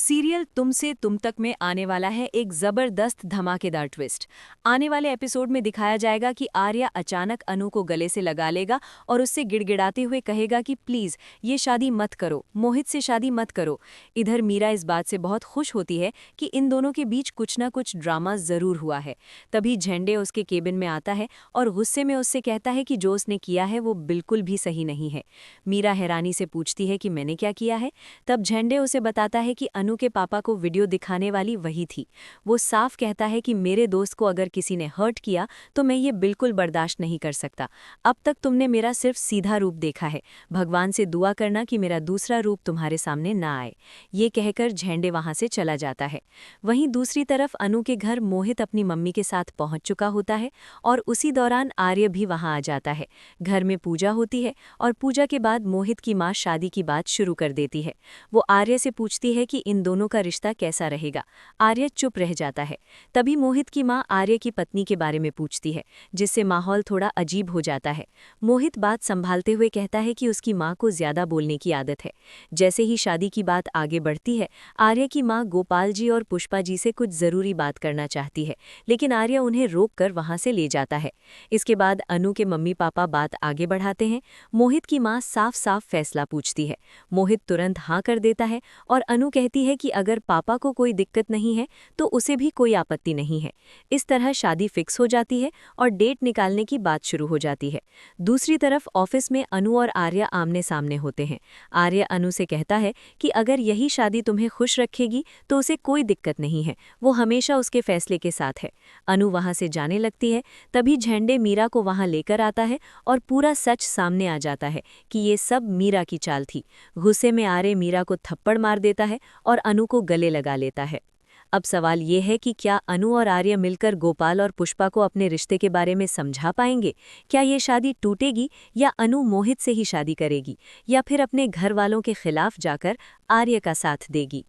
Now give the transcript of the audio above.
Serial तुम से तुम तक में आने वाला है एक जबरदस्त धमाकेदार ट्विस्ट। आने वाले एपिसोड में दिखाया जाएगा कि आर्या अचानक अनु को गले से लगा लेगा और उससे गिड़गिड़ाते हुए कहेगा कि प्लीज ये शादी मत करो, मोहित से शादी मत करो। इधर मीरा इस बात से बहुत खुश होती है कि इन दोनों के बीच कुछ ना कुछ ड्रामा जरूर हुआ है। तभी झंडे उसके केबिन में आता है और गुस्से में उससे कहता है कि जो उसने किया है वो बिल्कुल भी सही नहीं है। मीरा हैरानी से पूछती है कि मैंने क्या किया है। तब झंडे उसे बताता है कि अनु के पापा को वीडियो दिखाने वाली वही थी। वो साफ कहता है कि मेरे दोस्त को अगर किसी ने हर्ट किया तो मैं ये बिल्कुल बर्दाश्त नहीं कर सकता। अब तक तुमने मेरा सिर्फ सीधा रूप देखा है, भगवान से दुआ करना कि मेरा दूसरा रूप तुम्हारे सामने ना आए। ये कहकर झंडे वहां से चला जाता है। वहीं दूसरी तरफ अनु के घर मोहित अपनी मम्मी के साथ पहुंच चुका होता है और उसी दौरान आर्य भी वहां आ जाता है। घर में पूजा होती है और पूजा के बाद मोहित की माँ शादी की बात शुरू कर देती है। वो आर्य से पूछती है कि इन दोनों का रिश्ता कैसा रहेगा। आर्य चुप रह जाता है। तभी मोहित की माँ आर्य की पत्नी के बारे में पूछती है, जिससे माहौल थोड़ा अजीब हो जाता है। मोहित बात संभालते हुए कहता है कि उसकी माँ को ज्यादा बोलने की आदत है। जैसे ही शादी की बात आगे बढ़ती है, आर्य की माँ गोपाल जी और पुष्पा जी से कुछ जरूरी बात करना चाहती है, लेकिन आर्य उन्हें रोक कर वहां से ले जाता है। इसके बाद अनु के मम्मी पापा बात आगे बढ़ाते हैं। मोहित की माँ साफ साफ फैसला पूछती है। मोहित तुरंत हाँ कर देता है और अनु कहती है कि अगर पापा को कोई दिक्कत नहीं है तो उसे भी कोई आपत्ति नहीं है। इस तरह शादी फिक्स हो जाती है और डेट निकालने की बात शुरू हो जाती है। दूसरी तरफ ऑफिस में अनु और आर्या आमने सामने होते हैं। आर्या अनु से कहता है कि अगर यही शादी तुम्हें खुश रखेगी तो उसे कोई दिक्कत नहीं है, वो हमेशा उसके फैसले के साथ है। अनु वहां से जाने लगती है। तभी झंडे मीरा को वहां लेकर आता है और पूरा सच सामने आ जाता है कि ये सब मीरा की चाल थी। गुस्से में आर्य मीरा को थप्पड़ मार देता है और अनु को गले लगा लेता है। अब सवाल ये है कि क्या अनु और आर्य मिलकर गोपाल और पुष्पा को अपने रिश्ते के बारे में समझा पाएंगे? क्या ये शादी टूटेगी या अनु मोहित से ही शादी करेगी, या फिर अपने घर वालों के खिलाफ जाकर आर्य का साथ देगी?